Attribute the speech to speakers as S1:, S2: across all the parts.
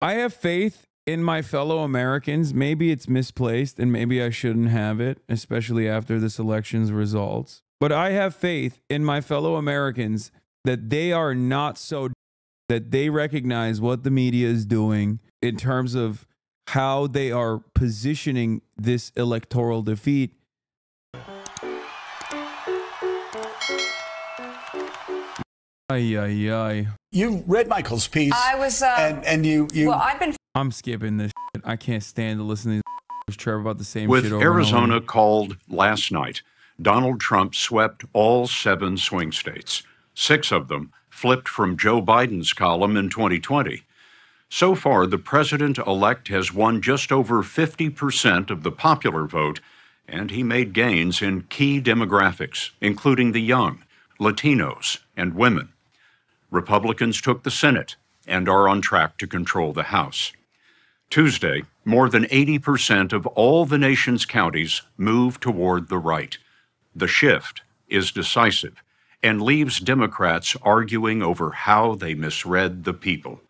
S1: I have faith in my fellow Americans. Maybe it's misplaced and maybe I shouldn't have it, especially after this election's results. But I have faith in my fellow Americans that they are not so that they recognize what the media is doing in terms of how they are positioning this electoral defeat. Ay, ay, ay.
S2: You read Michael's piece.
S3: I was,
S2: and you.
S3: Well,
S1: I'm skipping this shit. I can't stand to listen to these Trevor about the same
S4: With
S1: shit over
S4: Arizona
S1: and over.
S4: called last night, Donald Trump swept all 7 swing states. 6 of them flipped from Joe Biden's column in 2020. So far, the president-elect has won just over 50% of the popular vote, and he made gains in key demographics, including the young, Latinos, and women. Republicans took the Senate and are on track to control the House. Tuesday, more than 80% of all the nation's counties moved toward the right. The shift is decisive and leaves Democrats arguing over how they misread the people.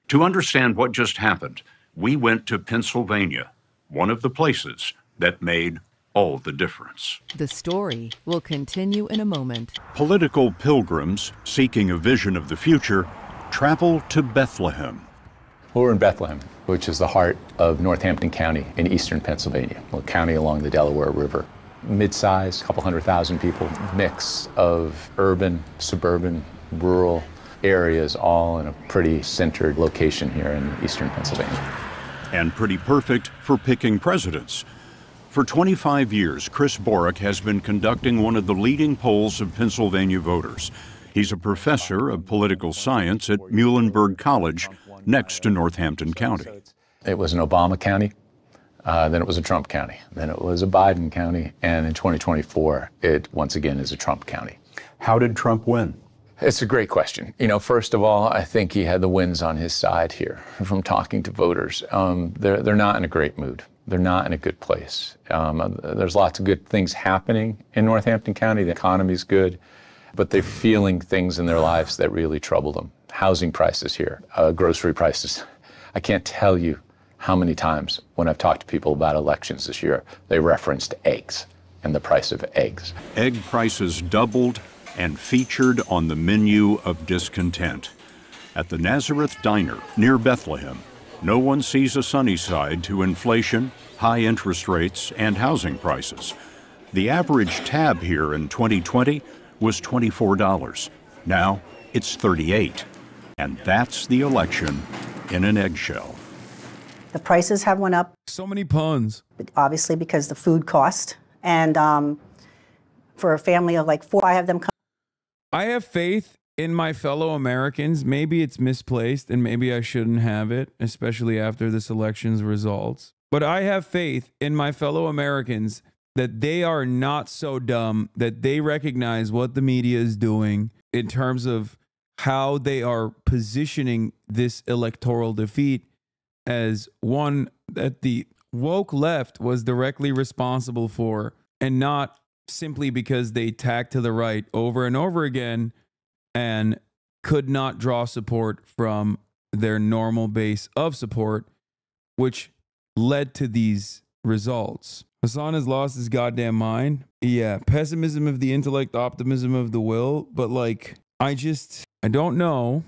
S4: To understand what just happened, we went to Pennsylvania, one of the places that made all the difference.
S5: The story will continue in a moment.
S4: Political pilgrims seeking a vision of the future travel to Bethlehem.
S6: We're in Bethlehem, which is the heart of Northampton County in eastern Pennsylvania, a county along the Delaware River. Mid-size, couple 100,000 people, mix of urban, suburban, rural areas, all in a pretty centered location here in eastern Pennsylvania.
S4: And pretty perfect for picking presidents. For 25 years, Chris Borick has been conducting one of the leading polls of Pennsylvania voters. He's a professor of political science at Muhlenberg College, next to Northampton County.
S6: It was an Obama county, then it was a Trump county, then it was a Biden county, and in 2024, it once again is a Trump county.
S4: How did Trump win?
S6: It's a great question. You know, first of all, I think he had the winds on his side here from talking to voters. They're not in a great mood. They're not in a good place. There's lots of good things happening in Northampton County. The economy's good, but they're feeling things in their lives that really trouble them. Housing prices here, grocery prices. I can't tell you how many times when I've talked to people about elections this year, they referenced eggs and the price of eggs.
S4: Egg prices doubled and featured on the menu of discontent. At the Nazareth Diner near Bethlehem, no one sees a sunny side to inflation, high interest rates, and housing prices. The average tab here in 2020 was $24. Now it's $38. And that's the election in an eggshell.
S7: The prices have went up.
S1: So many puns.
S7: Obviously because the food cost. And for a family of like 4, I have them come.
S1: I have faith in my fellow Americans. Maybe it's misplaced and maybe I shouldn't have it, especially after this election's results. But I have faith in my fellow Americans that they are not so dumb that they recognize what the media is doing in terms of how they are positioning this electoral defeat as one that the woke left was directly responsible for, and not simply because they tacked to the right over and over again and could not draw support from their normal base of support, which led to these results. Hasan has lost his goddamn mind. Yeah, pessimism of the intellect, optimism of the will, but like, I don't know.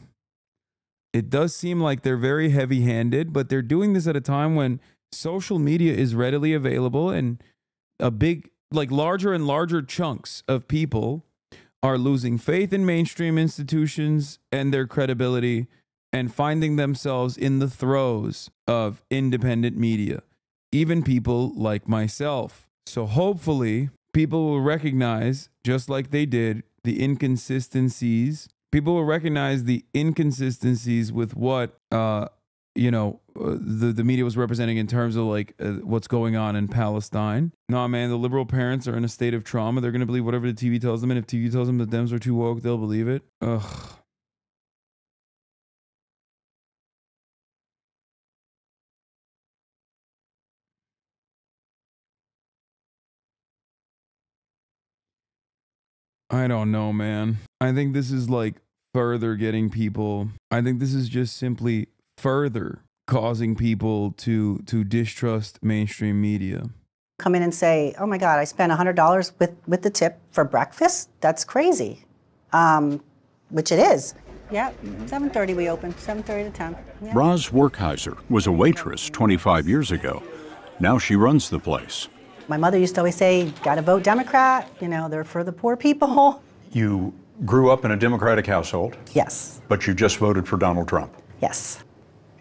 S1: It does seem like they're very heavy-handed, but they're doing this at a time when social media is readily available and a big, like larger and larger chunks of people are losing faith in mainstream institutions and their credibility and finding themselves in the throes of independent media, even people like myself. So hopefully people will recognize, just like they did, the inconsistencies. People will recognize the inconsistencies with what, the media was representing in terms of like what's going on in Palestine. Nah, man, the liberal parents are in a state of trauma. They're going to believe whatever the TV tells them. And if TV tells them the Dems are too woke, they'll believe it. Ugh. I don't know, man. I think this is like further getting people. I think this is just simply further causing people to distrust mainstream media.
S7: Come in and say, oh my God, I spent $100 with the tip for breakfast? That's crazy, which it is. Yeah, 7:30 we open, 7:30 to 10. Yeah.
S4: Roz Werkheiser was a waitress 25 years ago. Now she runs the place.
S7: My mother used to always say, gotta vote Democrat, you know, they're for the poor people.
S4: You grew up in a Democratic household,
S7: Yes,
S4: but you just voted for Donald Trump.
S7: yes.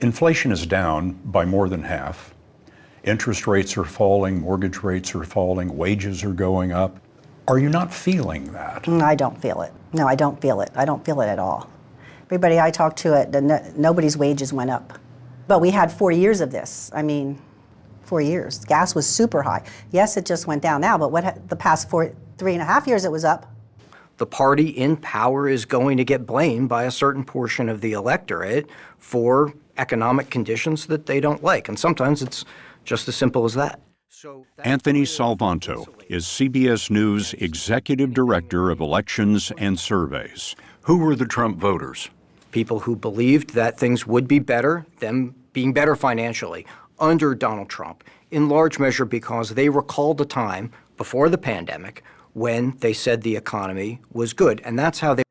S4: Inflation is down by more than half. Interest rates are falling, mortgage rates are falling, wages are going up. Are you not feeling that?
S7: I don't feel it. No, I don't feel it. I don't feel it at all. Everybody I talked to, nobody's wages went up. But we had 4 years of this. I mean, 4 years. Gas was super high. Yes, it just went down now, but the past 3.5 years it was up.
S3: The party in power is going to get blamed by a certain portion of the electorate for economic conditions that they don't like. And sometimes it's just as simple as that.
S4: Anthony Salvanto is CBS News Executive Director of Elections and Surveys. Who were the Trump voters?
S3: People who believed that things would be better, them being better financially, under Donald Trump, in large measure because they recalled a time before the pandemic when they said the economy was good. And that's how they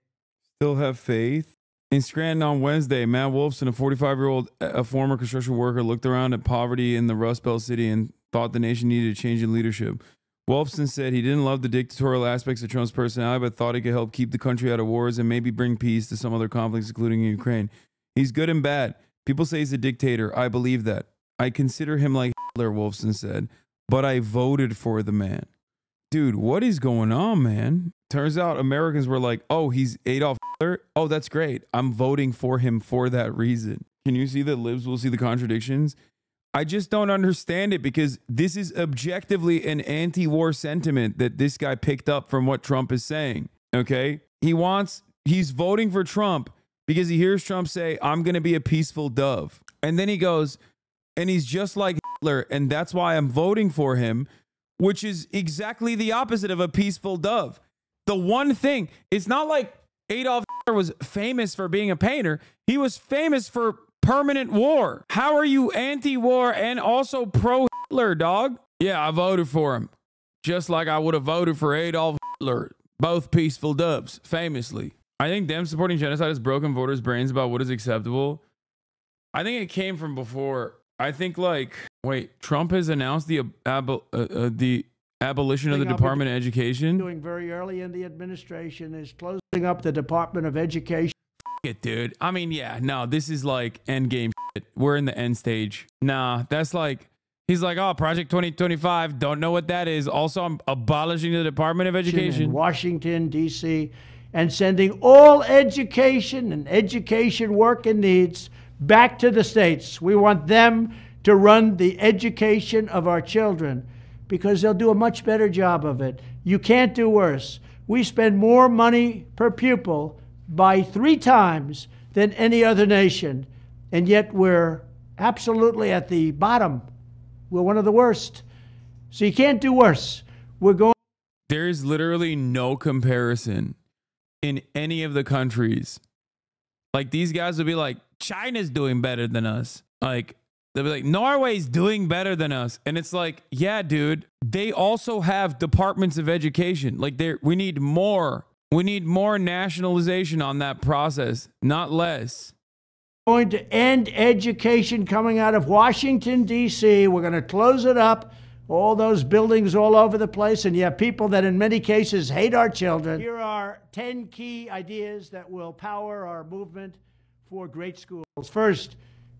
S1: Still have faith. In Scranton on Wednesday, Matt Wolfson, a 45-year-old, a former construction worker, looked around at poverty in the Rust Belt city and thought the nation needed a change in leadership. Wolfson said he didn't love the dictatorial aspects of Trump's personality, but thought he could help keep the country out of wars and maybe bring peace to some other conflicts, including in Ukraine. He's good and bad. People say he's a dictator. I believe that. I consider him like Hitler, Wolfson said, but I voted for the man. Dude, what is going on, man? Turns out Americans were like, oh, he's Adolf Hitler? Oh, that's great. I'm voting for him for that reason. Can you see that libs will see the contradictions? I just don't understand it because this is objectively an anti-war sentiment that this guy picked up from what Trump is saying, okay? He's voting for Trump because he hears Trump say, I'm going to be a peaceful dove. And then he goes, and he's just like Hitler, and that's why I'm voting for him, which is exactly the opposite of a peaceful dove. The one thing, it's not like Adolf Hitler was famous for being a painter. He was famous for permanent war. How are you anti-war and also pro-Hitler, dog? Yeah, I voted for him. Just like I would have voted for Adolf Hitler. Both peaceful doves, famously. I think them supporting genocide has broken voters' brains about what is acceptable. I think it came from before. I think Trump has announced the abolition of the Department of Education.
S8: Doing very early in the administration is closing up the Department of Education.
S1: It, dude. I mean, yeah, no, this is like end game shit. We're in the end stage. Nah, that's like, he's like, oh, Project 2025, don't know what that is. Also, I'm abolishing the Department of Education.
S8: In Washington, D.C., and sending all education and education work and needs back to the states. We want them to run the education of our children because they'll do a much better job of it. You can't do worse. We spend more money per pupil by 3 times than any other nation, and yet we're absolutely at the bottom. We're one of the worst. So you can't do worse.
S1: There is literally no comparison in any of the countries. Like, these guys would be like, China's doing better than us. Like, they'll be like, Norway's doing better than us. And it's like, yeah, dude, they also have departments of education. Like, we need more. We need more nationalization on that process, not less.
S8: Going to end education coming out of Washington, D.C. We're going to close it up, all those buildings all over the place, and you have people that in many cases hate our children. Here are 10 key ideas that will power our movement for great schools. First,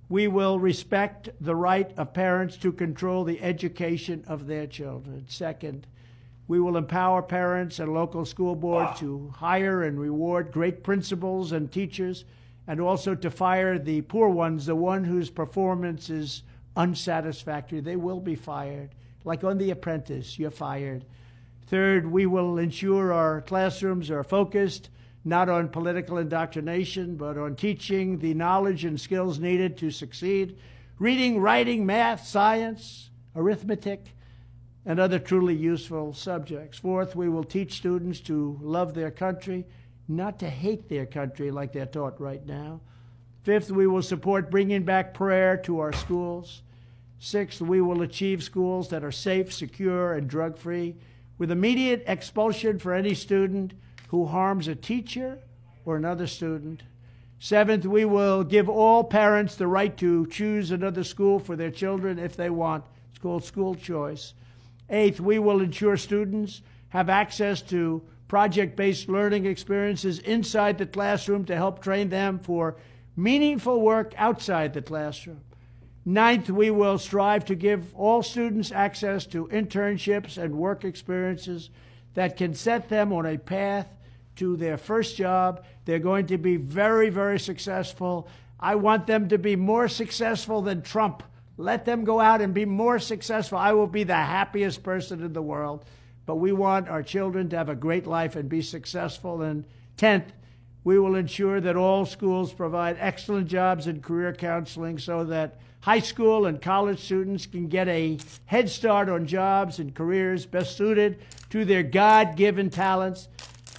S8: we will respect the right of parents to control the education of their children. Second, we will empower parents and local school boards to hire and reward great principals and teachers, and also to fire the poor ones, the one whose performance is unsatisfactory. They will be fired. Like on The Apprentice, you're fired. Third, we will ensure our classrooms are focused not on political indoctrination, but on teaching the knowledge and skills needed to succeed. Reading, writing, math, science, arithmetic, and other truly useful subjects. Fourth, we will teach students to love their country, not to hate their country like they're taught right now. Fifth, we will support bringing back prayer to our schools. Sixth, we will achieve schools that are safe, secure, and drug-free, with immediate expulsion for any student who harms a teacher or another student. Seventh, we will give all parents the right to choose another school for their children if they want. It's called school choice. Eighth, we will ensure students have access to project-based learning experiences inside the classroom to help train them for meaningful work outside the classroom. Ninth, we will strive to give all students access to internships and work experiences that can set them on a path to their first job. They're going to be very, very successful. I want them to be more successful than Trump. Let them go out and be more successful. I will be the happiest person in the world. But we want our children to have a great life and be successful. And 10th, we will ensure that all schools provide excellent jobs and career counseling so that high school and college students can get a head start on jobs and careers best suited to their God-given talents.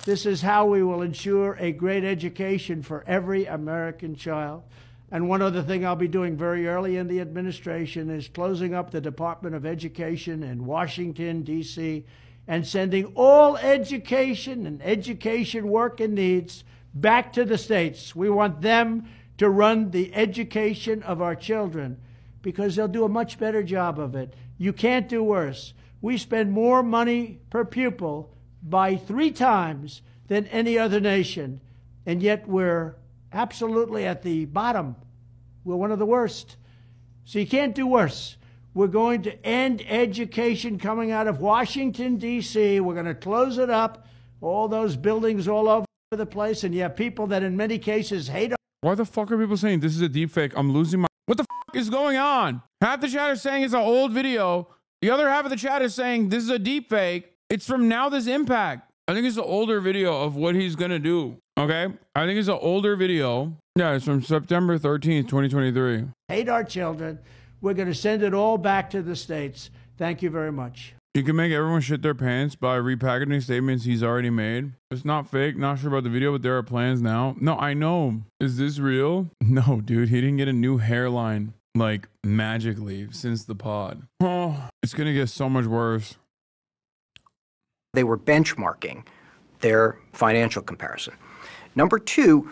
S8: This is how we will ensure a great education for every American child. And one other thing I'll be doing very early in the administration is closing up the Department of Education in Washington, D.C., and sending all education and education work and needs back to the states. We want them to run the education of our children because they'll do a much better job of it. You can't do worse. We spend more money per pupil by 3 times than any other nation, and yet we're absolutely at the bottom. We're one of the worst. So you can't do worse. We're going to end education coming out of Washington, D.C. We're going to close it up, all those buildings all over the place, and you have people that in many cases hate.
S1: Why the fuck are people saying this is a deep fake? I'm losing my... What the fuck is going on? Half the chat is saying it's an old video. The other half of the chat is saying this is a deep fake. It's from Now This Impact. I think it's an older video of what he's going to do. Okay? I think it's an older video. Yeah, it's from September 13th, 2023.
S8: Hate our children. We're going to send it all back to the states. Thank you very much.
S1: You can make everyone shit their pants by repackaging statements he's already made. It's not fake. Not sure about the video, but there are plans now. No, I know. Is this real? No, dude. He didn't get a new hairline, like, magically since the pod. Oh, it's going to get so much worse.
S3: They were benchmarking their financial comparison. Number 2,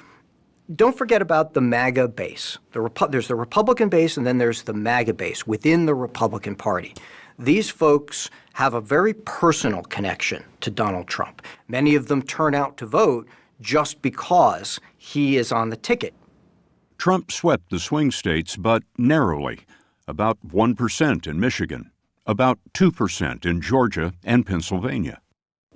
S3: don't forget about the MAGA base. There's the Republican base, and then there's the MAGA base within the Republican Party. These folks have a very personal connection to Donald Trump. Many of them turn out to vote just because he is on the ticket.
S4: Trump swept the swing states, but narrowly, about 1% in Michigan, about 2% in Georgia and Pennsylvania.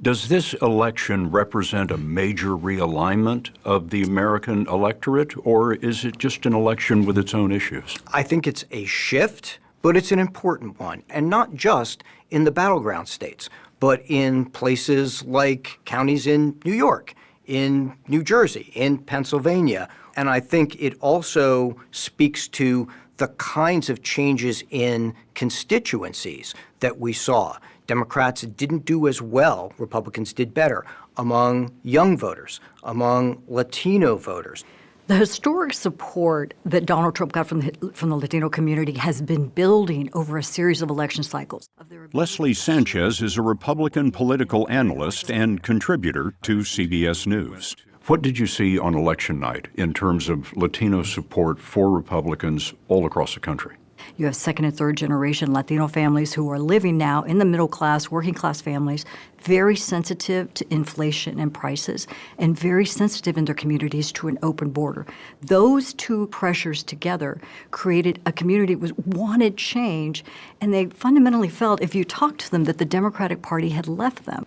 S4: Does this election represent a major realignment of the American electorate, or is it just an election with its own issues?
S3: I think it's a shift, but it's an important one, and not just in the battleground states, but in places like counties in New York, in New Jersey, in Pennsylvania. And I think it also speaks to the kinds of changes in constituencies that we saw. Democrats didn't do as well, Republicans did better, among young voters, among Latino voters.
S9: The historic support that Donald Trump got from the Latino community has been building over a series of election cycles.
S4: Leslie Sanchez is a Republican political analyst and contributor to CBS News. What did you see on election night in terms of Latino support for Republicans all across the country?
S9: You have second and third generation Latino families who are living now in the middle class, working class families, very sensitive to inflation and prices, and very sensitive in their communities to an open border. Those two pressures together created a community that wanted change, and they fundamentally felt, if you talked to them, that the Democratic Party had left them.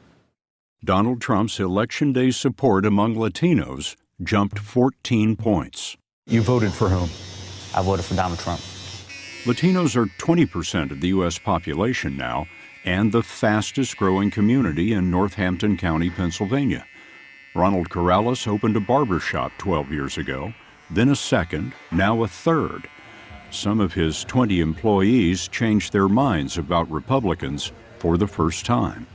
S4: Donald Trump's Election Day support among Latinos jumped 14 points.
S10: You voted for whom? I voted for Donald Trump.
S4: Latinos are 20% of the U.S. population now, and the fastest growing community in Northampton County, Pennsylvania. Ronald Corrales opened a barber shop 12 years ago, then a second, now a third. Some of his 20 employees changed their minds about Republicans for the first time.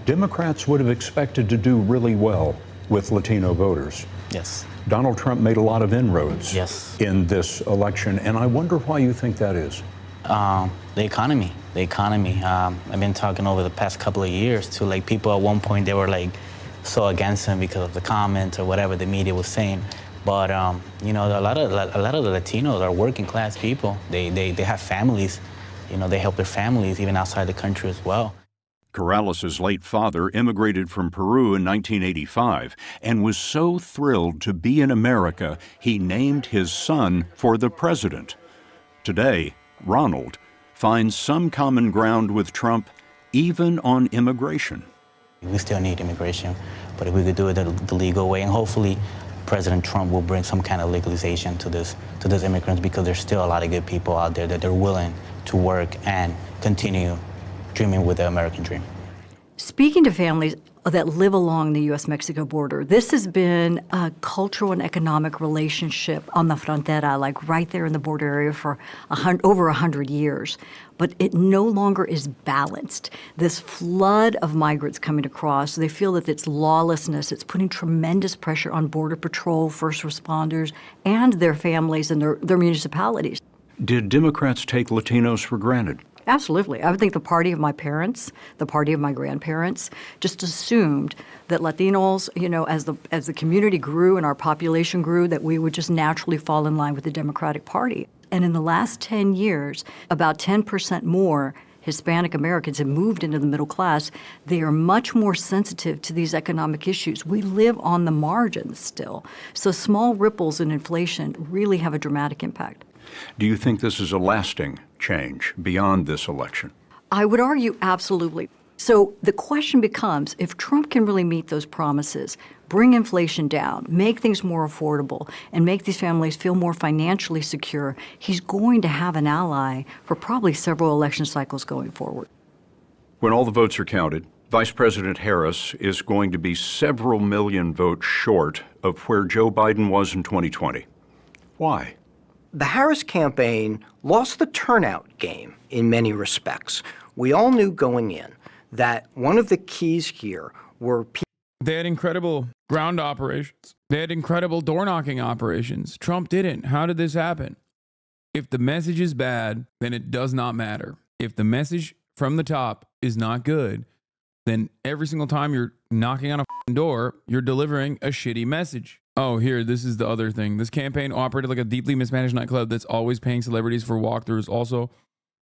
S11: Democrats would have expected to do really well with Latino voters.
S10: Yes.
S4: Donald Trump made a lot of inroads
S10: Yes.
S4: in this election, and I wonder why you think that is.
S10: The economy. I've been talking over the past couple of years to like people at one point, they were like so against him because of the comments or whatever the media was saying. But you know, a lot of the Latinos are working class people. They have families. You know, they help their families even outside the country as well.
S4: Corrales' late father immigrated from Peru in 1985 and was so thrilled to be in America, he named his son for the president. Today, Ronald finds some common ground with Trump, even on immigration.
S10: We still need immigration, but if we could do it the legal way, and hopefully President Trump will bring some kind of legalization to these immigrants, because there's still a lot of good people out there that they're willing to work and continue dreaming with the American dream.
S9: Speaking to families that live along the U.S.-Mexico border, this has been a cultural and economic relationship on the frontera, like right there in the border area for over 100 years. But it no longer is balanced. This flood of migrants coming across, they feel that it's lawlessness. It's putting tremendous pressure on Border Patrol, first responders, and their families and their municipalities.
S4: Did Democrats take Latinos for granted?
S9: Absolutely. I would think the party of my parents, the party of my grandparents, just assumed that Latinos, you know, as the community grew and our population grew, that we would just naturally fall in line with the Democratic Party. And in the last 10 years, about 10% more Hispanic Americans have moved into the middle class. They are much more sensitive to these economic issues. We live on the margins still. So small ripples in inflation really have a dramatic impact.
S4: Do you think this is a lasting change beyond this election?
S9: I would argue absolutely. So the question becomes, if Trump can really meet those promises, bring inflation down, make things more affordable, and make these families feel more financially secure, he's going to have an ally for probably several election cycles going forward.
S4: When all the votes are counted, Vice President Harris is going to be several million votes short of where Joe Biden was in 2020. Why?
S3: The Harris campaign lost the turnout game in many respects. We all knew going in that one of the keys here were people.
S1: They had incredible ground operations. They had incredible door knocking operations. Trump didn't. How did this happen? If the message is bad, then it does not matter. If the message from the top is not good, then every single time you're knocking on a door, you're delivering a shitty message. Oh, here, this is the other thing. This campaign operated like a deeply mismanaged nightclub that's always paying celebrities for walkthroughs. Also,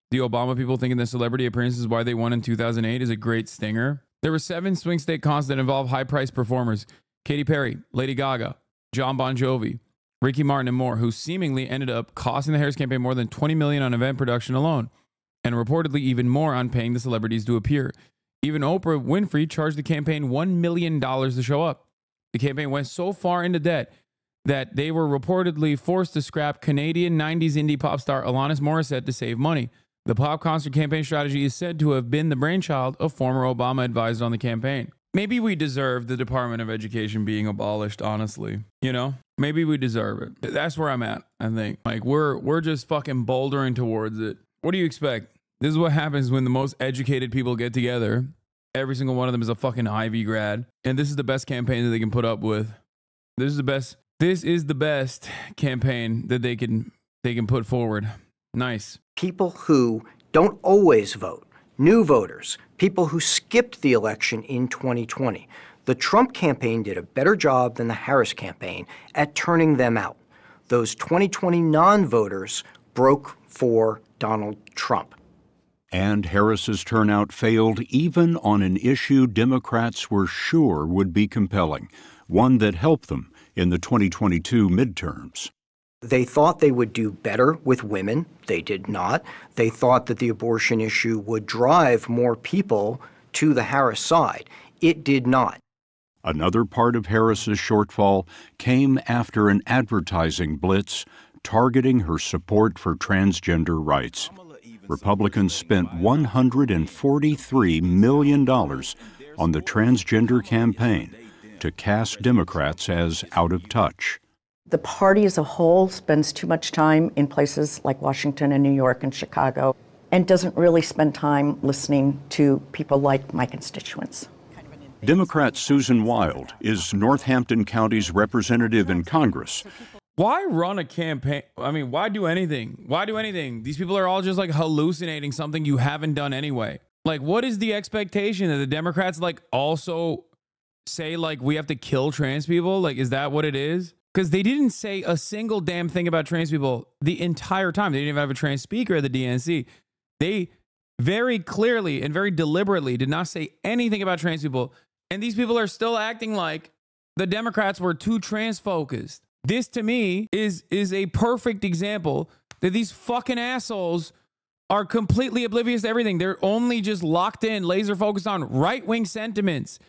S1: the Obama people thinking that celebrity appearances is why they won in 2008 is a great stinger. There were 7 swing state contests that involve high-priced performers. Katy Perry, Lady Gaga, John Bon Jovi, Ricky Martin, and more, who seemingly ended up costing the Harris campaign more than $20 million on event production alone, and reportedly even more on paying the celebrities to appear. Even Oprah Winfrey charged the campaign $1 million to show up. The campaign went so far into debt that they were reportedly forced to scrap Canadian 90s indie pop star Alanis Morissette to save money. The pop concert campaign strategy is said to have been the brainchild of former Obama advisors on the campaign. Maybe we deserve the Department of Education being abolished, honestly. You know? Maybe we deserve it. That's where I'm at, I think. Like, we're just fucking bouldering towards it. What do you expect? This is what happens when the most educated people get together. Every single one of them is a fucking Ivy grad. And this is the best campaign that they can put up with. This is the best campaign that they can put forward. Nice.
S3: People who don't always vote, new voters, people who skipped the election in 2020. The Trump campaign did a better job than the Harris campaign at turning them out. Those 2020 non-voters broke for Donald Trump.
S4: And Harris's turnout failed even on an issue Democrats were sure would be compelling, one that helped them in the 2022 midterms.
S3: They thought they would do better with women. They did not. They thought that the abortion issue would drive more people to the Harris side. It did not.
S4: Another part of Harris's shortfall came after an advertising blitz targeting her support for transgender rights. Republicans spent $143 million on the transgender campaign to cast Democrats as out of touch.
S11: The party as a whole spends too much time in places like Washington and New York and Chicago and doesn't really spend time listening to people like my constituents.
S4: Democrat Susan Wild is Northampton County's representative in Congress.
S1: Why run a campaign? I mean, why do anything? Why do anything? These people are all just like hallucinating something you haven't done anyway. Like, what is the expectation that the Democrats like also say like we have to kill trans people? Like, is that what it is? Because they didn't say a single damn thing about trans people the entire time. They didn't even have a trans speaker at the DNC. They very clearly and very deliberately did not say anything about trans people. And these people are still acting like the Democrats were too trans focused. This to me is a perfect example that these fucking assholes are completely oblivious to everything. They're only just locked in, laser focused on right-wing sentiments.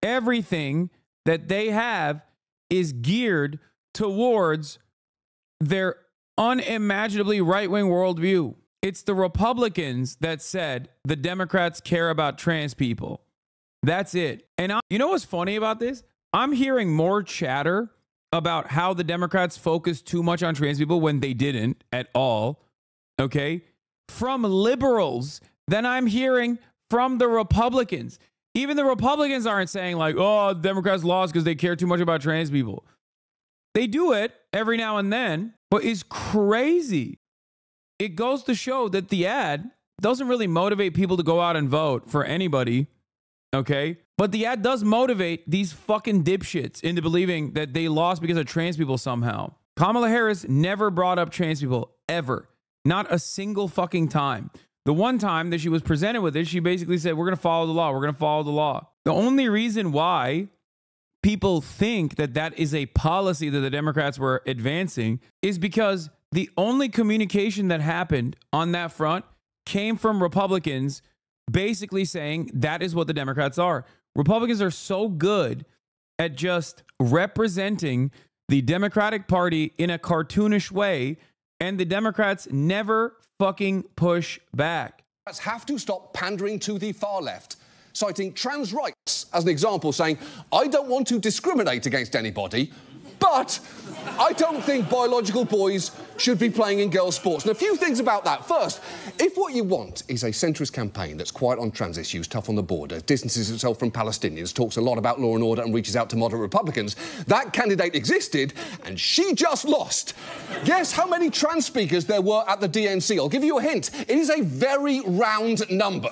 S1: Everything that they have is geared towards their unimaginably right-wing worldview. It's the Republicans that said the Democrats care about trans people. That's it. And you know what's funny about this? I'm hearing more chatter about how the Democrats focus too much on trans people when they didn't at all, okay, from liberals than I'm hearing from the Republicans. Even the Republicans aren't saying like, oh, the Democrats lost because they care too much about trans people. They do it every now and then, but it's crazy. It goes to show that the ad doesn't really motivate people to go out and vote for anybody, okay? But the ad does motivate these fucking dipshits into believing that they lost because of trans people somehow. Kamala Harris never brought up trans people, ever. Not a single fucking time. The one time that she was presented with it, she basically said, we're going to follow the law. We're going to follow the law. The only reason why people think that that is a policy that the Democrats were advancing is because the only communication that happened on that front came from Republicans basically saying that is what the Democrats are. Republicans are so good at just representing the Democratic Party in a cartoonish way, and the Democrats never fucking push back.
S12: Have to stop pandering to the far left, citing trans rights as an example, saying, I don't want to discriminate against anybody, but I don't think biological boys should be playing in girls' sports. And a few things about that. First, if what you want is a centrist campaign that's quiet on trans issues, tough on the border, distances itself from Palestinians, talks a lot about law and order and reaches out to moderate Republicans, that candidate existed and she just lost. Guess how many trans speakers there were at the DNC? I'll give you a hint. It is a very round number.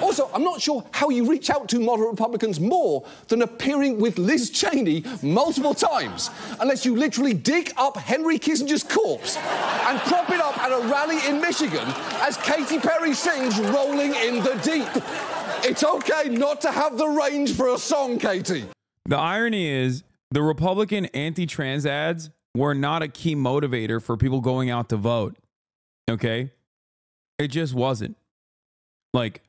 S12: Also, I'm not sure how you reach out to moderate Republicans more than appearing with Liz Cheney multiple times, unless you literally dig up Henry Kissinger's corpse and prop it up at a rally in Michigan as Katy Perry sings Rolling in the Deep. It's okay not to have the range for a song, Katy.
S1: The irony is the Republican anti-trans ads were not a key motivator for people going out to vote, okay? It just wasn't. Like,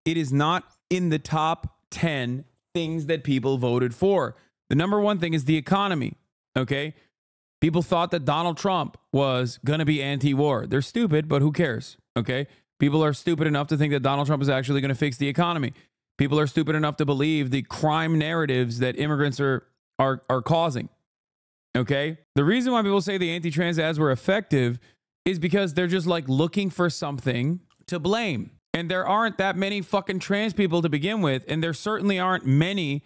S1: it is not in the top 10 things that people voted for. The number one thing is the economy, okay? People thought that Donald Trump was going to be anti-war. They're stupid, but who cares, okay? People are stupid enough to think that Donald Trump is actually going to fix the economy. People are stupid enough to believe the crime narratives that immigrants are causing, okay? The reason why people say the anti-trans ads were effective is because they're just like looking for something to blame. And there aren't that many fucking trans people to begin with. And there certainly aren't many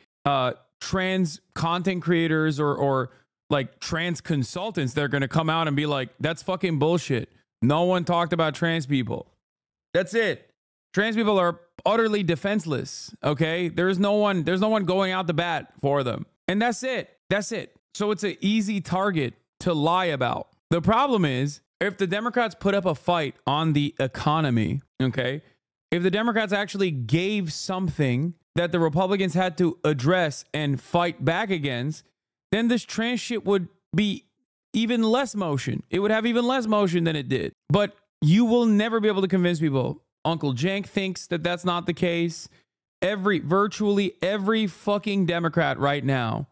S1: trans content creators or like trans consultants that are going to come out and be like, that's fucking bullshit. No one talked about trans people. That's it. Trans people are utterly defenseless. Okay. There's no one going out the bat for them. And that's it. That's it. So it's an easy target to lie about. The problem is if the Democrats put up a fight on the economy, okay, if the Democrats actually gave something that the Republicans had to address and fight back against, then this trans shit would be even less motion. It would have even less motion than it did. But you will never be able to convince people. Uncle Cenk thinks that that's not the case. Virtually every fucking Democrat right now,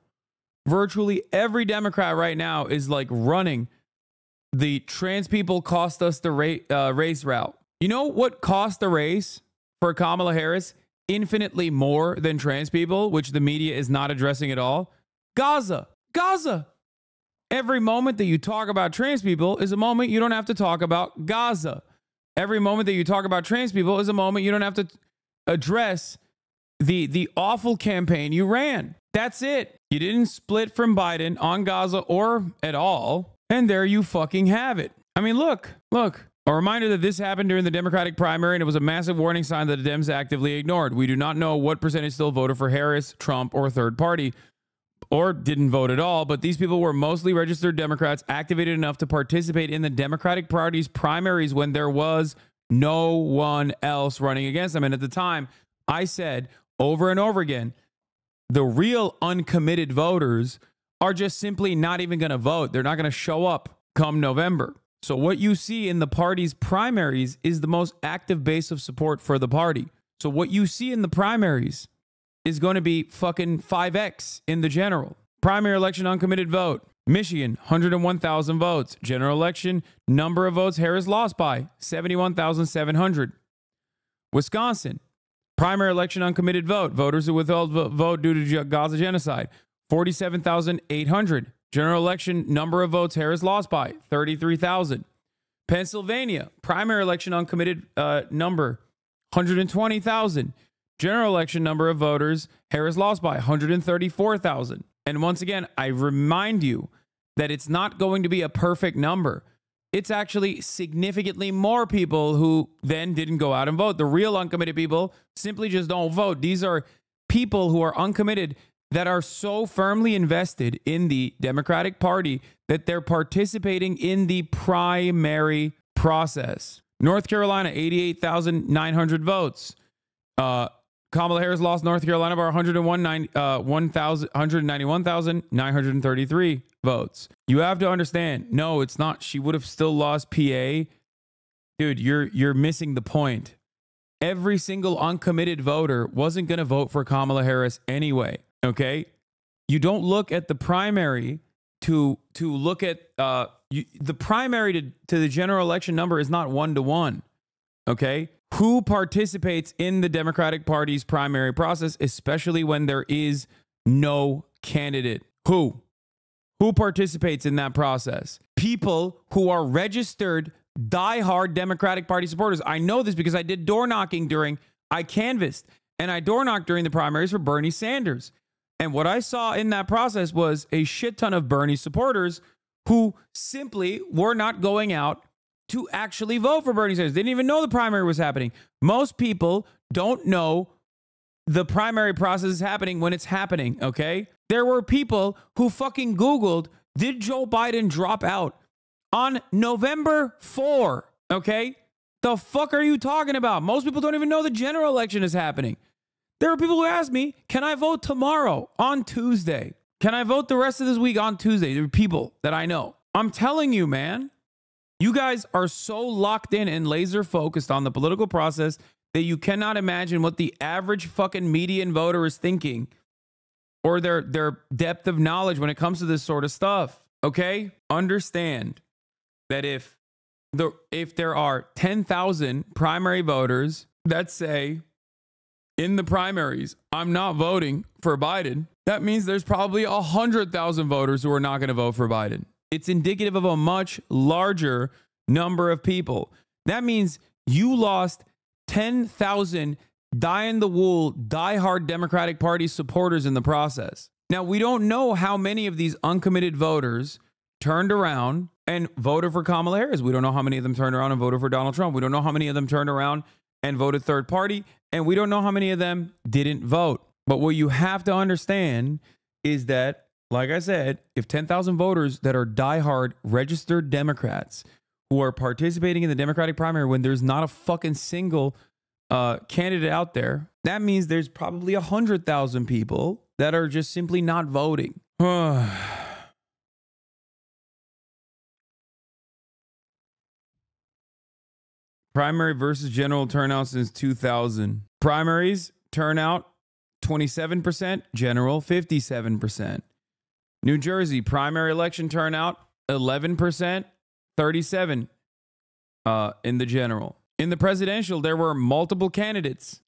S1: is like running the trans people cost us the race route. You know what cost the race for Kamala Harris? Infinitely more than trans people, which the media is not addressing at all. Gaza. Every moment that you talk about trans people is a moment you don't have to talk about Gaza. Every moment that you talk about trans people is a moment you don't have to address the awful campaign you ran. That's it. You didn't split from Biden on Gaza or at all. And there you fucking have it. I mean, look. A reminder that this happened during the Democratic primary, and it was a massive warning sign that the Dems actively ignored. We do not know what percentage still voted for Harris, Trump, or third party, or didn't vote at all, but these people were mostly registered Democrats activated enough to participate in the Democratic Party's primaries when there was no one else running against them. And at the time, I said over and over again, the real uncommitted voters are just simply not even going to vote. They're not going to show up come November. So what you see in the party's primaries is the most active base of support for the party. So what you see in the primaries is going to be fucking 5x in the general. Primary election uncommitted vote. Michigan, 101,000 votes. General election, number of votes Harris lost by, 71,700. Wisconsin, primary election uncommitted vote. Voters who withheld vote due to Gaza genocide, 47,800. General election, number of votes Harris lost by, 33,000. Pennsylvania, primary election uncommitted number, 120,000. General election number of voters Harris lost by, 134,000. And once again, I remind you that it's not going to be a perfect number. It's actually significantly more people who then didn't go out and vote. The real uncommitted people simply just don't vote. These are people who are uncommitted that are so firmly invested in the Democratic Party that they're participating in the primary process. North Carolina, 88,900 votes. Kamala Harris lost North Carolina by 191,933 votes. You have to understand, no, it's not. She would have still lost PA. Dude, you're missing the point. Every single uncommitted voter wasn't going to vote for Kamala Harris anyway. Okay, you don't look at the primary to look at the primary to the general election number is not 1-to-1. Okay, who participates in the Democratic Party's primary process, especially when there is no candidate? Who participates in that process? People who are registered diehard Democratic Party supporters. I know this because I did door knocking I canvassed and I door knocked during the primaries for Bernie Sanders. And what I saw in that process was a shit ton of Bernie supporters who simply were not going out to actually vote for Bernie Sanders. They didn't even know the primary was happening. Most people don't know the primary process is happening when it's happening, okay? There were people who fucking Googled, did Joe Biden drop out on November 4, okay? The fuck are you talking about? Most people don't even know the general election is happening. There are people who ask me, can I vote tomorrow on Tuesday? Can I vote the rest of this week on Tuesday? There are people that I know. I'm telling you, man, you guys are so locked in and laser focused on the political process that you cannot imagine what the average fucking median voter is thinking or their depth of knowledge when it comes to this sort of stuff. Okay? Understand that if there are 10,000 primary voters that say in the primaries, I'm not voting for Biden, that means there's probably 100,000 voters who are not going to vote for Biden. It's indicative of a much larger number of people. That means you lost 10,000 die-in-the-wool, die-hard Democratic Party supporters in the process. Now, we don't know how many of these uncommitted voters turned around and voted for Kamala Harris. We don't know how many of them turned around and voted for Donald Trump. We don't know how many of them turned around and voted third party. And we don't know how many of them didn't vote. But what you have to understand is that, like I said, if 10,000 voters that are diehard registered Democrats who are participating in the Democratic primary when there's not a fucking single candidate out there, that means there's probably 100,000 people that are just simply not voting. Primary versus general turnout since 2000. Primaries turnout 27%, general 57%. New Jersey primary election turnout 11%, 37% in the general. In the presidential, there were multiple candidates.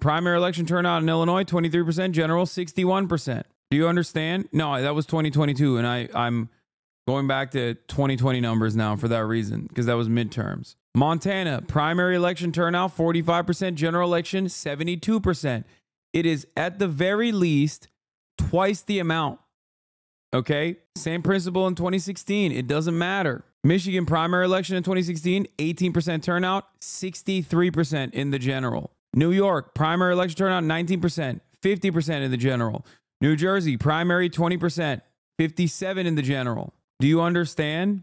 S1: Primary election turnout in Illinois 23%, general 61%. Do you understand? No, that was 2022, and Going back to 2020 numbers now for that reason, because that was midterms. Montana, primary election turnout, 45%, general election, 72%. It is at the very least twice the amount. Okay? Same principle in 2016. It doesn't matter. Michigan primary election in 2016, 18% turnout, 63% in the general. New York primary election turnout, 19%, 50% in the general. New Jersey primary, 20%, 57% in the general. Do you understand?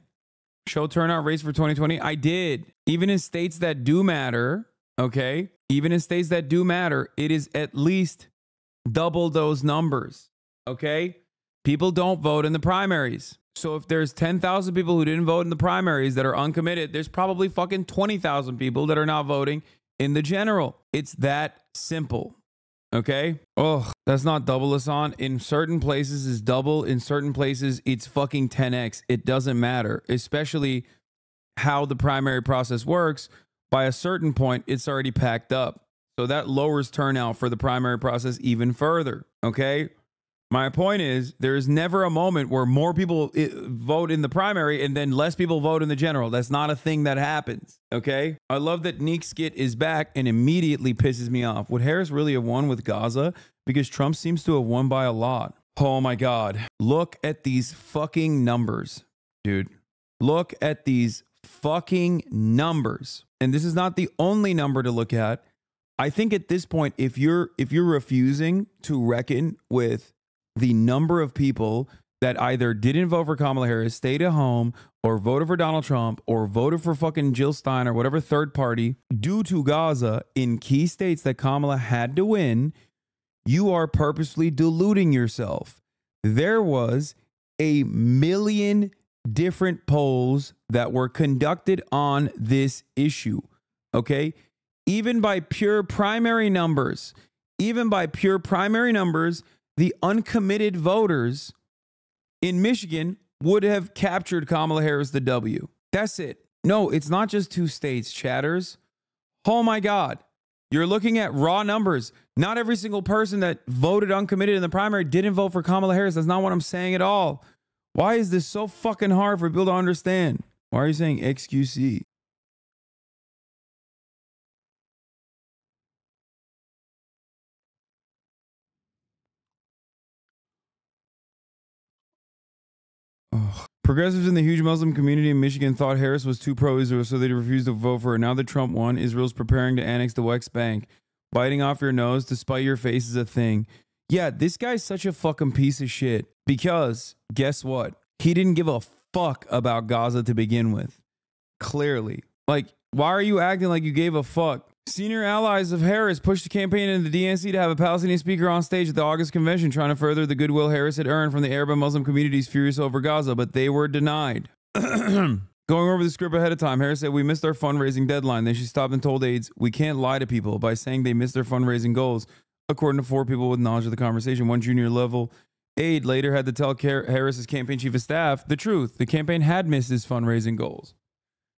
S1: Show turnout rates for 2020. I did. Even in states that do matter, okay? Even in states that do matter, it is at least double those numbers, okay? People don't vote in the primaries. So if there's 10,000 people who didn't vote in the primaries that are uncommitted, there's probably fucking 20,000 people that are not voting in the general. It's that simple. Okay? Oh, that's not double, Hasan. In certain places it's double. In certain places it's fucking 10x. It doesn't matter, especially how the primary process works. By a certain point, it's already packed up. So that lowers turnout for the primary process even further. Okay? My point is, there is never a moment where more people vote in the primary and then less people vote in the general. That's not a thing that happens, okay? I love that Neek Skit is back and immediately pisses me off. Would Harris really have won with Gaza? Because Trump seems to have won by a lot. Oh my God. Look at these fucking numbers, dude. Look at these fucking numbers. And this is not the only number to look at. I think at this point, if you're refusing to reckon with the number of people that either didn't vote for Kamala Harris, stayed at home, or voted for Donald Trump, or voted for fucking Jill Stein or whatever third party due to Gaza in key states that Kamala had to win, you are purposely deluding yourself. There was 1 million different polls that were conducted on this issue, okay? Even by pure primary numbers, the uncommitted voters in Michigan would have captured Kamala Harris the W. That's it. No, it's not just 2 states, chatters. Oh my God. You're looking at raw numbers. Not every single person that voted uncommitted in the primary didn't vote for Kamala Harris. That's not what I'm saying at all. Why is this so fucking hard for people to understand? Why are you saying XQC? Oh. Progressives in the huge Muslim community in Michigan thought Harris was too pro-Israel, so they refused to vote for her. Now that Trump won, Israel's preparing to annex the West Bank. Biting off your nose to spite your face is a thing. Yeah, this guy's such a fucking piece of shit. Because, guess what? He didn't give a fuck about Gaza to begin with. Clearly. Like, why are you acting like you gave a fuck? Senior allies of Harris pushed the campaign in the DNC to have a Palestinian speaker on stage at the August convention trying to further the goodwill Harris had earned from the Arab and Muslim communities furious over Gaza, but they were denied. Going over the script ahead of time, Harris said, "We missed our fundraising deadline." Then she stopped and told aides, "We can't lie to people by saying they missed their fundraising goals," according to 4 people with knowledge of the conversation. One junior level aide later had to tell Harris's campaign chief of staff the truth. The campaign had missed its fundraising goals.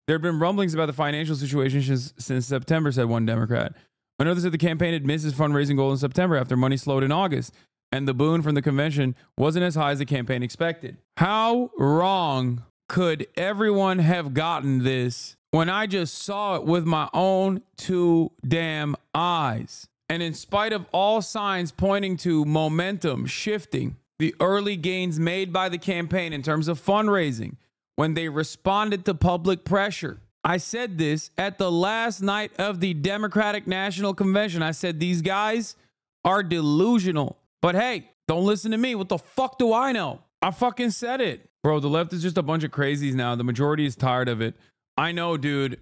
S1: There had been rumblings about the financial situation since September, said one Democrat. Another said the campaign had missed its fundraising goal in September after money slowed in August, and the boon from the convention wasn't as high as the campaign expected. How wrong could everyone have gotten this when I just saw it with my own 2 damn eyes? And in spite of all signs pointing to momentum shifting, the early gains made by the campaign in terms of fundraising, when they responded to public pressure. I said this at the last night of the Democratic National Convention. I said, these guys are delusional. But hey, don't listen to me. What the fuck do I know? I fucking said it. Bro, the left is just a bunch of crazies now. The majority is tired of it. I know, dude.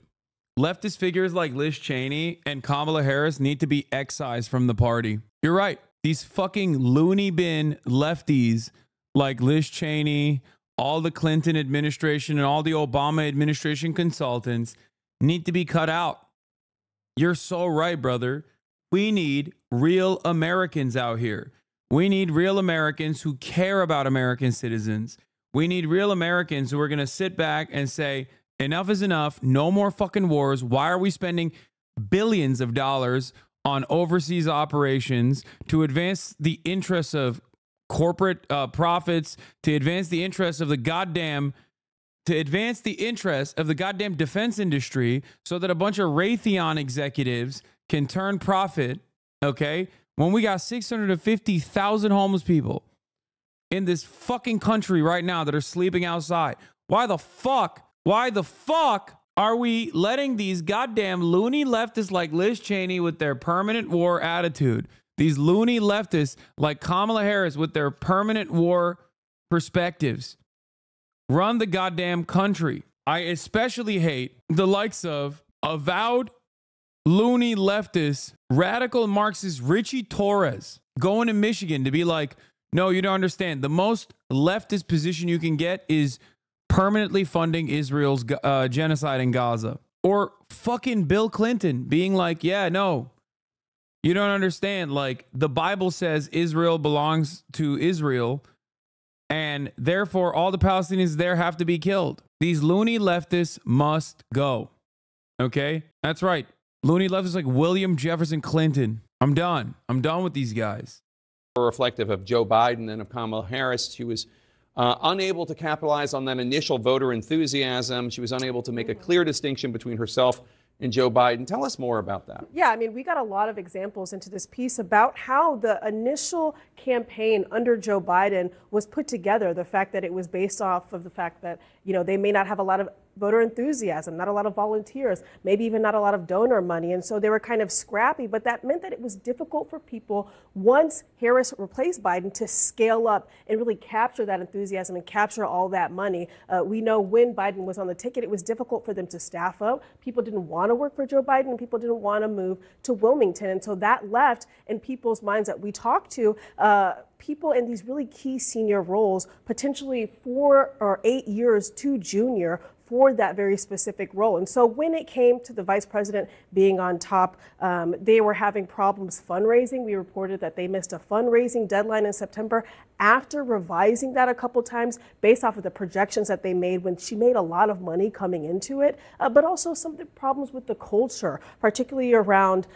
S1: Leftist figures like Liz Cheney and Kamala Harris need to be excised from the party. You're right. These fucking loony bin lefties like Liz Cheney, all the Clinton administration and all the Obama administration consultants need to be cut out. You're so right, brother. We need real Americans out here. We need real Americans who care about American citizens. We need real Americans who are going to sit back and say, enough is enough. No more fucking wars. Why are we spending billions of dollars on overseas operations to advance the interests of corporate profits, to advance the interests of the goddamn defense industry so that a bunch of Raytheon executives can turn profit, okay? When we got 650,000 homeless people in this fucking country right now that are sleeping outside. Why the fuck are we letting these goddamn loony leftists like Liz Cheney with their permanent war attitude, these loony leftists like Kamala Harris with their permanent war perspectives, run the goddamn country? I especially hate the likes of avowed loony leftist, radical Marxist Richie Torres going to Michigan to be like, no, you don't understand. The most leftist position you can get is permanently funding Israel's genocide in Gaza. Or fucking Bill Clinton being like, yeah, no, you don't understand. Like, the Bible says Israel belongs to Israel, and therefore all the Palestinians there have to be killed. These loony leftists must go. Okay? That's right. Loony leftists like William Jefferson Clinton. I'm done. I'm done with these guys.
S13: Reflective of Joe Biden and of Kamala Harris. She was unable to capitalize on that initial voter enthusiasm. She was unable to make a clear distinction between herself and Joe Biden. Tell us more about that.
S14: Yeah, I mean, we got a lot of examples into this piece about how the initial campaign under Joe Biden was put together. The fact that it was based off of the fact that, you know, they may not have a lot of voter enthusiasm, not a lot of volunteers, maybe even not a lot of donor money. And so they were kind of scrappy, but that meant that it was difficult for people once Harris replaced Biden to scale up and really capture that enthusiasm and capture all that money. We know when Biden was on the ticket, it was difficult for them to staff up. People didn't want to work for Joe Biden and people didn't want to move to Wilmington. And so that left in people's minds that we talked to, people in these really key senior roles, potentially 4 or 8 years too junior for that very specific role. And so when it came to the vice president being on top, they were having problems fundraising. We reported that they missed a fundraising deadline in September after revising that a couple times based off of the projections that they made when she made a lot of money coming into it, but also some of the problems with the culture, particularly around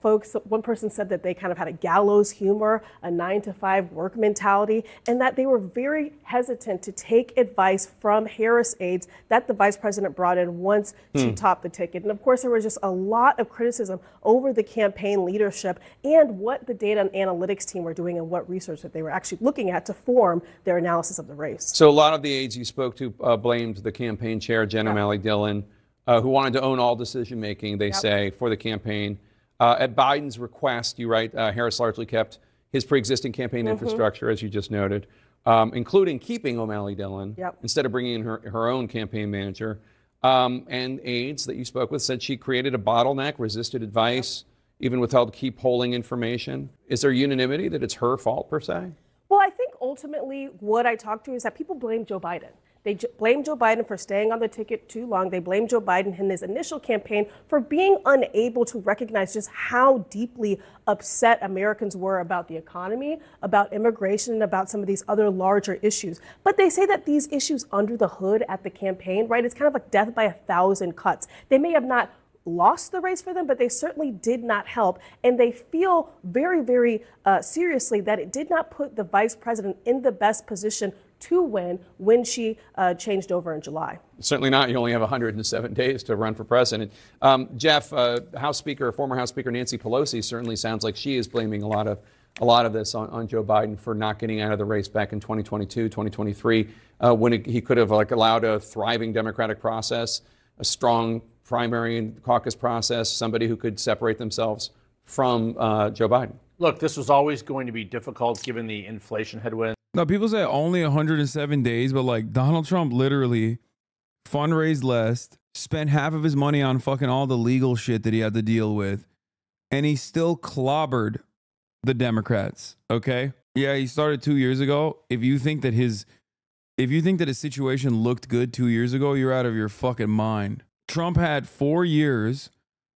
S14: folks. One person said that they kind of had a gallows humor, a 9-to-5 work mentality, and that they were very hesitant to take advice from Harris aides that the vice president brought in once she topped the ticket. And of course, there was just a lot of criticism over the campaign leadership and what the data and analytics team were doing and what research that they were actually looking at to form their analysis of the race.
S13: So a lot of the aides you spoke to blamed the campaign chair, Jen O'Malley Dillon, who wanted to own all decision making, they say, for the campaign. At Biden's request, you write, Harris largely kept his pre-existing campaign infrastructure, as you just noted, including keeping O'Malley Dillon instead of bringing in her own campaign manager. And aides that you spoke with said she created a bottleneck, resisted advice, even withheld key polling information. Is there unanimity that it's her fault, per se?
S14: Well, I think ultimately what I talked to is that people blame Joe Biden. They blame Joe Biden for staying on the ticket too long. They blame Joe Biden in his initial campaign for being unable to recognize just how deeply upset Americans were about the economy, about immigration, and about some of these other larger issues. But they say that these issues under the hood at the campaign, right, it's kind of like death by 1,000 cuts. They may have not lost the race for them, but they certainly did not help. And they feel very, very seriously that it did not put the vice president in the best position to win when she changed over in July.
S13: Certainly not. You only have 107 days to run for president. Jeff, House Speaker, former House Speaker Nancy Pelosi certainly sounds like she is blaming a lot of this on Joe Biden for not getting out of the race back in 2022, 2023, when he could have allowed a thriving Democratic process, a strong primary and caucus process, somebody who could separate themselves from Joe Biden.
S15: Look, this was always going to be difficult given the inflation headwind.
S1: No, people say only 107 days, but like Donald Trump literally fundraised less, spent half of his money on fucking all the legal shit that he had to deal with, and he still clobbered the Democrats. Okay? Yeah, he started 2 years ago. If you think that his situation looked good 2 years ago, you're out of your fucking mind. Trump had 4 years.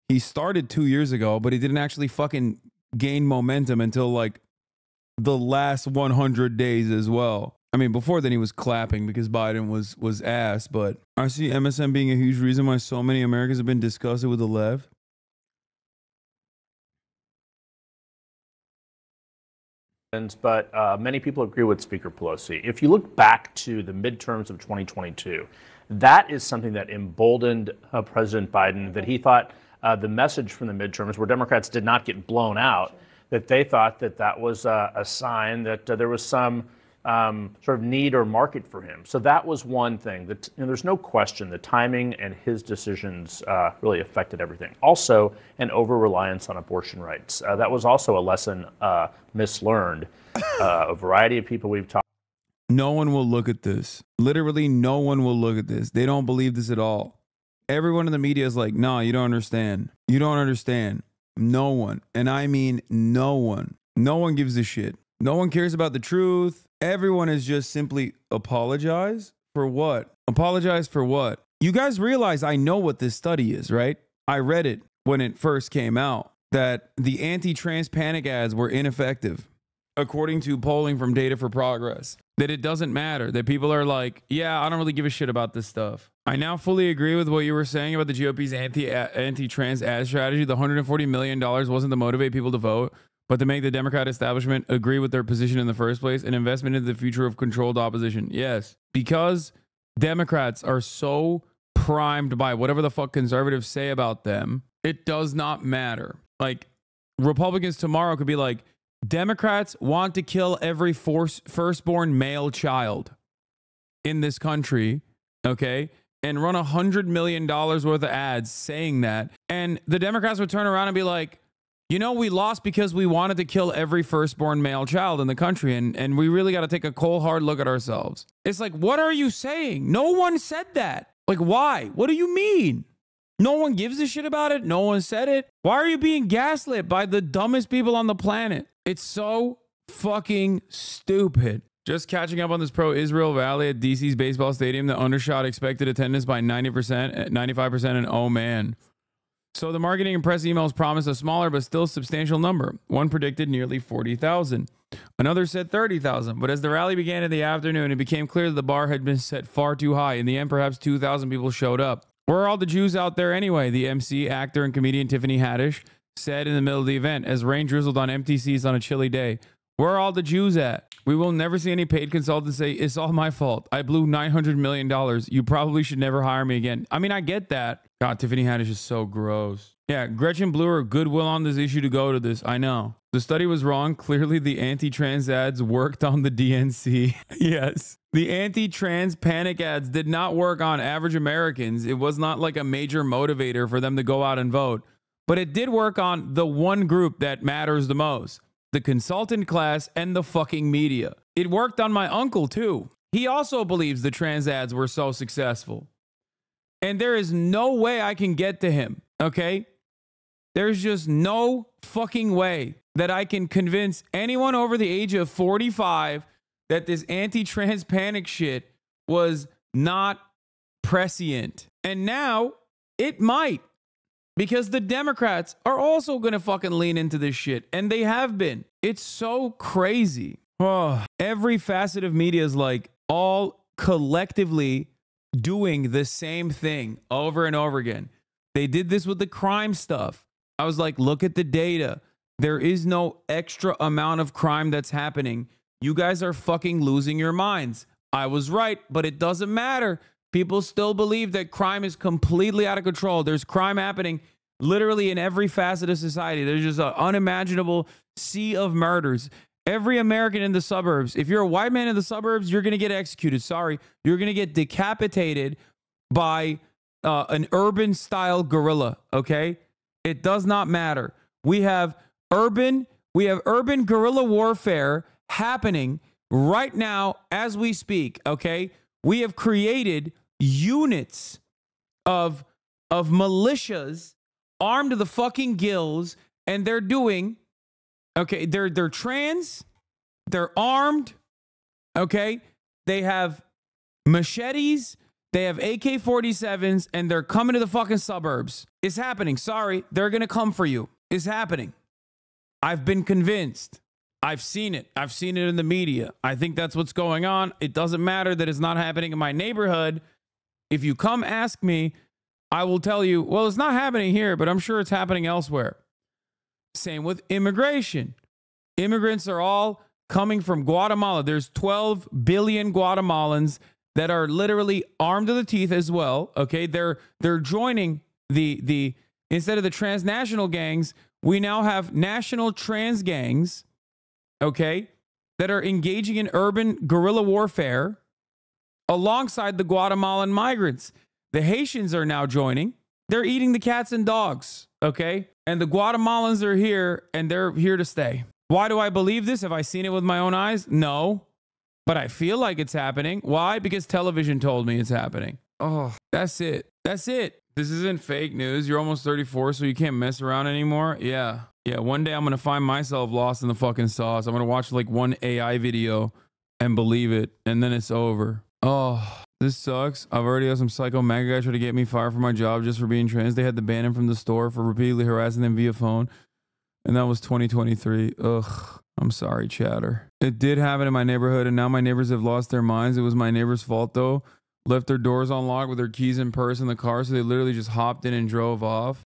S1: He started 2 years ago, but he didn't actually fucking gain momentum until like the last 100 days as well. I mean, before then he was clapping because Biden was ass, but I see MSM being a huge reason why so many Americans have been disgusted with the left.
S15: But many people agree with Speaker Pelosi. If you look back to the midterms of 2022, that is something that emboldened President Biden, that he thought the message from the midterms, where Democrats did not get blown out, that they thought that that was a sign that there was some sort of need or market for him. So that was one thing. That, there's no question the timing and his decisions really affected everything. Also, an over-reliance on abortion rights. That was also a lesson mislearned. A variety of people we've talked.
S1: No one will look at this. Literally, no one will look at this. They don't believe this at all. Everyone in the media is like, no, you don't understand. You don't understand. No one. And I mean no one. No one gives a shit. No one cares about the truth. Everyone is just simply apologize for what? Apologize for what? You guys realize I know what this study is, right? I read it when it first came out, that the anti-trans panic ads were ineffective, according to polling from Data for Progress. That it doesn't matter, that people are like, yeah, I don't really give a shit about this stuff. I now fully agree with what you were saying about the GOP's anti-trans ad strategy. The $140 million wasn't to motivate people to vote, but to make the Democrat establishment agree with their position in the first place, an investment into the future of controlled opposition. Yes, because Democrats are so primed by whatever the fuck conservatives say about them, it does not matter. Like, Republicans tomorrow could be like, Democrats want to kill every firstborn male child in this country, okay, and run $100 million worth of ads saying that. And the Democrats would turn around and be like, you know, we lost because we wanted to kill every firstborn male child in the country. And we really got to take a cold, hard look at ourselves. It's like, what are you saying? No one said that. Like, why? What do you mean? No one gives a shit about it. No one said it. Why are you being gaslit by the dumbest people on the planet? It's so fucking stupid. Just catching up on this pro-Israel rally at DC's baseball stadium that undershot expected attendance by 90%, 95%, and oh man. So the marketing and press emails promised a smaller but still substantial number. One predicted nearly 40,000. Another said 30,000. But as the rally began in the afternoon, it became clear that the bar had been set far too high. In the end, perhaps 2,000 people showed up. Where are all the Jews out there anyway? The MC, actor, and comedian Tiffany Haddish said in the middle of the event as rain drizzled on empty seats on a chilly day. Where are all the Jews at? We will never see any paid consultants say, it's all my fault. I blew $900 million. You probably should never hire me again. I mean, I get that. God, Tiffany Haddish is so gross. Yeah, Gretchen blew her goodwill on this issue to go to this. I know. The study was wrong. Clearly, the anti-trans ads worked on the DNC. Yes. The anti-trans panic ads did not work on average Americans. It was not like a major motivator for them to go out and vote. But it did work on the one group that matters the most. The consultant class and the fucking media. It worked on my uncle too. He also believes the trans ads were so successful. And there is no way I can get to him, okay? There's just no fucking way that I can convince anyone over the age of 45 that this anti-trans panic shit was not prescient. And now it might. Because the Democrats are also going to fucking lean into this shit. And they have been. It's so crazy. Oh, every facet of media is like all collectively doing the same thing over and over again. They did this with the crime stuff. I was like, look at the data. There is no extra amount of crime that's happening. You guys are fucking losing your minds. I was right, but it doesn't matter. People still believe that crime is completely out of control. There's crime happening literally in every facet of society. There's just an unimaginable sea of murders. Every American in the suburbs, if you're a white man in the suburbs, you're going to get executed. Sorry. You're going to get decapitated by an urban style gorilla. Okay. It does not matter. We have urban guerrilla warfare happening right now as we speak. Okay. We have created units of militias armed to the fucking gills, and they're doing, okay, they're trans, they're armed, okay, they have machetes, they have AK-47s, and they're coming to the fucking suburbs. It's happening. Sorry, they're gonna come for you. It's happening. I've been convinced. I've seen it. I've seen it in the media. I think that's what's going on. It doesn't matter that it's not happening in my neighborhood. If you come ask me, I will tell you, well, it's not happening here, but I'm sure it's happening elsewhere. Same with immigration. Immigrants are all coming from Guatemala. There's 12 billion Guatemalans that are literally armed to the teeth as well. Okay, they're joining the instead of the transnational gangs, we now have national trans gangs, okay, that are engaging in urban guerrilla warfare alongside the Guatemalan migrants. The Haitians are now joining. They're eating the cats and dogs, okay? And the Guatemalans are here, and they're here to stay. Why do I believe this? Have I seen it with my own eyes? No. But I feel like it's happening. Why? Because television told me it's happening. Oh, that's it. That's it. This isn't fake news. You're almost 34, so you can't mess around anymore. Yeah. Yeah, one day I'm going to find myself lost in the fucking sauce. I'm going to watch like one AI video and believe it, and then it's over. Oh, this sucks. I've already had some psycho MAGA guy try to get me fired from my job just for being trans. They had to ban him from the store for repeatedly harassing them via phone. And that was 2023. Ugh. I'm sorry, chatter. It did happen in my neighborhood, and now my neighbors have lost their minds. It was my neighbor's fault, though. Left their doors unlocked with their keys and purse in the car, so they literally just hopped in and drove off.